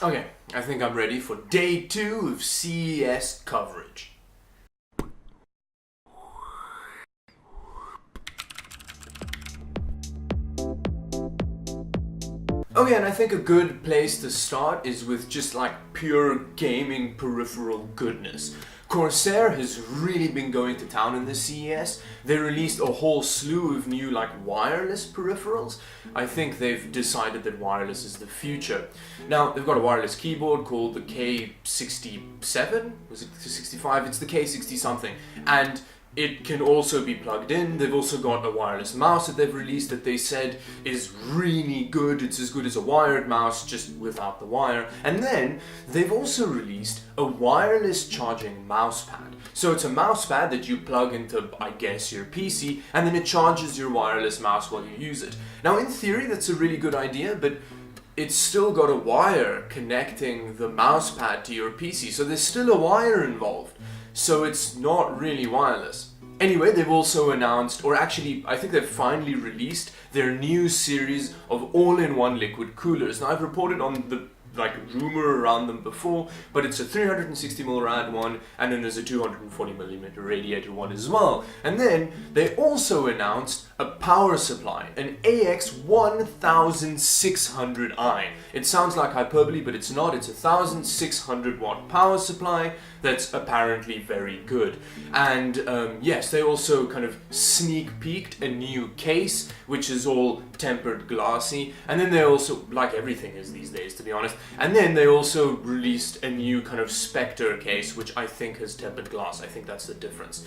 Okay, I think I'm ready for day 2 of CES coverage. Okay, and I think a good place to start is with just like pure gaming peripheral goodness. Corsair has really been going to town in the CES. They released a whole slew of new wireless peripherals. I think they've decided that wireless is the future. Now, they've got a wireless keyboard called the K67? Was it the 65? It's the K60 something. And it can also be plugged in. They've also got a wireless mouse that they've released that they said is really good. It's as good as a wired mouse, just without the wire. And then they've also released a wireless charging mouse pad. So it's a mouse pad that you plug into, I guess, your PC, and then it charges your wireless mouse while you use it. Now, in theory, that's a really good idea, but it's still got a wire connecting the mouse pad to your PC, so there's still a wire involved. So it's not really wireless. Anyway, they've also announced, or actually, I think they've finally released their new series of all-in-one liquid coolers. Now, I've reported on the rumor around them before, but it's a 360mm rad one, and then there's a 240mm radiator one as well. And then they also announced a power supply, an AX1600i. It sounds like hyperbole, but it's not. It's a 1600 watt power supply that's apparently very good. And yes, they also kind of sneak peeked a new case, which is all tempered glassy. And then they also, like everything is these days, to be honest, and then they also released a new kind of Spectre case, which I think has tempered glass. I think that's the difference.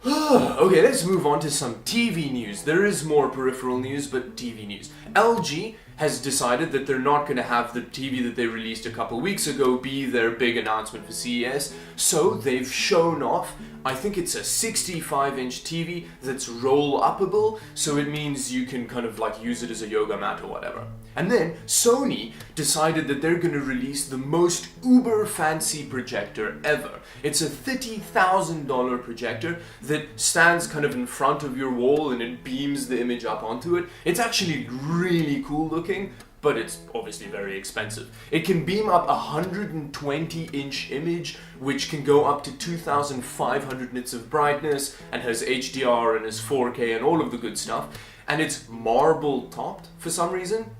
Okay, let's move on to some TV news. There is more peripheral news, but TV news. LG has decided that they're not going to have the TV that they released a couple weeks ago be their big announcement for CES, so they've shown off, I think it's a 65-inch TV that's roll-uppable, so it means you can kind of use it as a yoga mat or whatever. And then Sony decided that they're going to release the most uber fancy projector ever. It's a $30,000 projector that stands kind of in front of your wall and it beams the image up onto it. It's actually really cool looking, but it's obviously very expensive. It can beam up a 120-inch image, which can go up to 2,500 nits of brightness and has HDR and is 4K and all of the good stuff. And it's marble topped for some reason.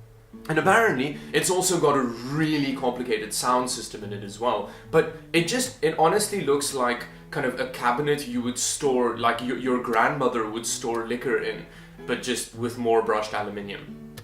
And apparently, it's also got a really complicated sound system in it as well. But it honestly looks like kind of a cabinet you would store, like your grandmother would store liquor in, but just with more brushed aluminium.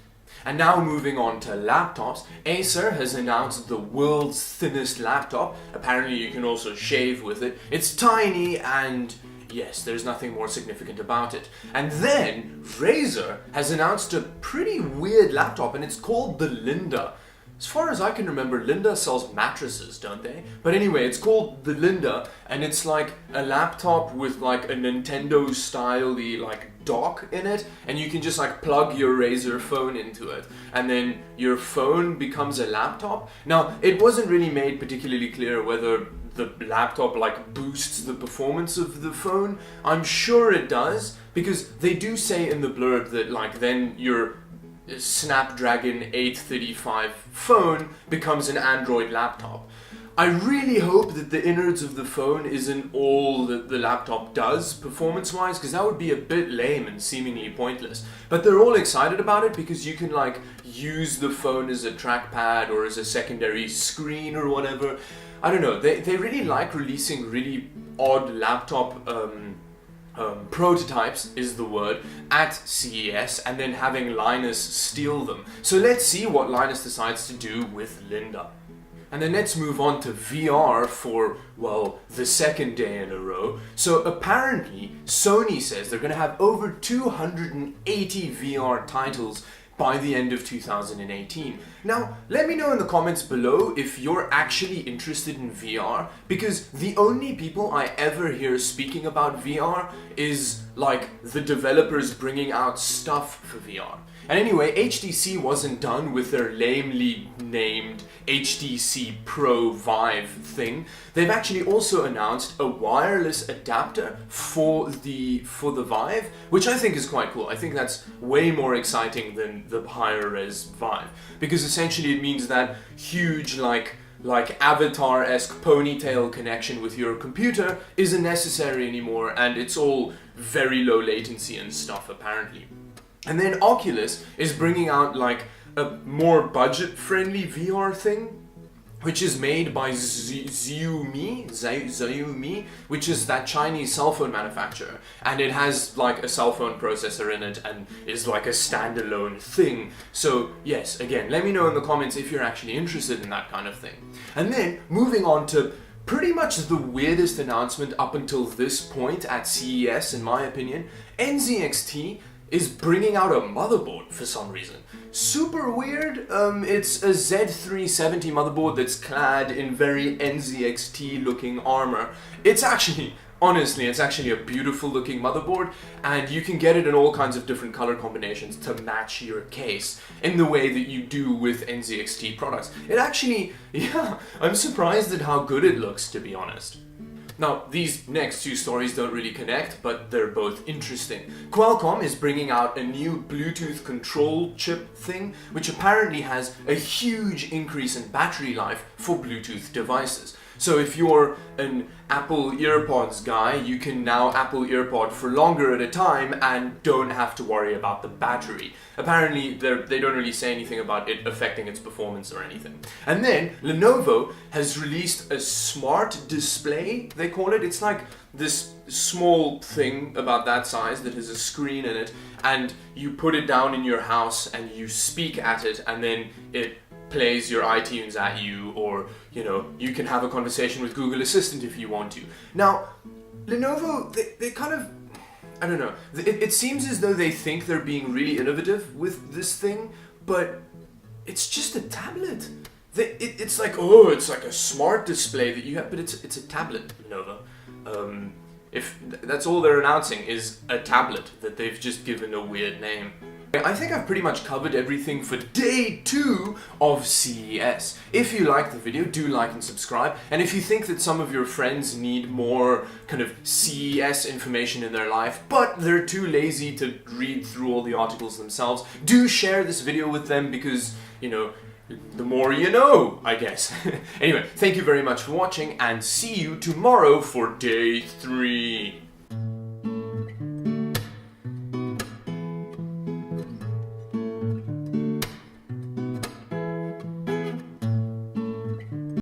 And now moving on to laptops, Acer has announced the world's thinnest laptop. Apparently you can also shave with it. It's tiny and yes, there's nothing more significant about it. And then Razer has announced a pretty weird laptop and it's called the Linda. As far as I can remember, Linda sells mattresses, don't they? But anyway, it's called the Linda, and it's like a laptop with a Nintendo-style-y dock in it, and you can just plug your Razer phone into it, and then your phone becomes a laptop. Now, it wasn't really made particularly clear whether the laptop boosts the performance of the phone. I'm sure it does, because they do say in the blurb that then your Snapdragon 835 phone becomes an Android laptop. I really hope that the innards of the phone isn't all that the laptop does performance-wise, because that would be a bit lame and seemingly pointless. But they're all excited about it because you can use the phone as a trackpad or as a secondary screen or whatever. I don't know, they really like releasing really odd laptop prototypes is the word, at CES, and then having Linus steal them. So let's see what Linus decides to do with Linda. And then let's move on to VR for, well, the second day in a row. So apparently, Sony says they're going to have over 280 VR titles by the end of 2018. Now, let me know in the comments below if you're actually interested in VR, because the only people I ever hear speaking about VR is the developers bringing out stuff for VR. And anyway, HTC wasn't done with their lamely named HTC Pro Vive thing. They've actually also announced a wireless adapter for the Vive, which I think is quite cool. I think that's way more exciting than the higher res Vive, because essentially it means that huge like avatar-esque ponytail connection with your computer isn't necessary anymore, and it's all very low latency and stuff apparently. And then Oculus is bringing out like a more budget-friendly VR thing, which is made by Xiaomi, which is that Chinese cell phone manufacturer, and it has like a cell phone processor in it and is like a standalone thing. So yes, again, let me know in the comments if you're actually interested in that kind of thing. And then moving on to pretty much the weirdest announcement up until this point at CES, in my opinion, NZXT is bringing out a motherboard for some reason. Super weird. It's a Z370 motherboard that's clad in very NZXT looking armor. It's actually, honestly, it's actually a beautiful looking motherboard, and you can get it in all kinds of different color combinations to match your case in the way that you do with NZXT products. It actually, yeah, I'm surprised at how good it looks, to be honest. Now, these next two stories don't really connect, but they're both interesting. Qualcomm is bringing out a new Bluetooth control chip thing, which apparently has a huge increase in battery life for Bluetooth devices. So if you're an Apple EarPods guy, you can now Apple EarPod for longer at a time and don't have to worry about the battery. Apparently, they don't really say anything about it affecting its performance or anything. And then, Lenovo has released a smart display, they call it. It's like this small thing about that size that has a screen in it, and you put it down in your house and you speak at it, and then it plays your iTunes at you, or you know, you can have a conversation with Google Assistant if you want to. Now, Lenovo, they kind of, I don't know, it seems as though they think they're being really innovative with this thing, but it's just a tablet. It's like, oh, it's like a smart display that you have, but it's a tablet, Lenovo. If that's all they're announcing is a tablet that they've just given a weird name. I think I've pretty much covered everything for day 2 of CES. If you liked the video, do like and subscribe. And if you think that some of your friends need more kind of CES information in their life, but they're too lazy to read through all the articles themselves, do share this video with them, because, you know, the more you know, I guess. Anyway, thank you very much for watching, and see you tomorrow for day 3.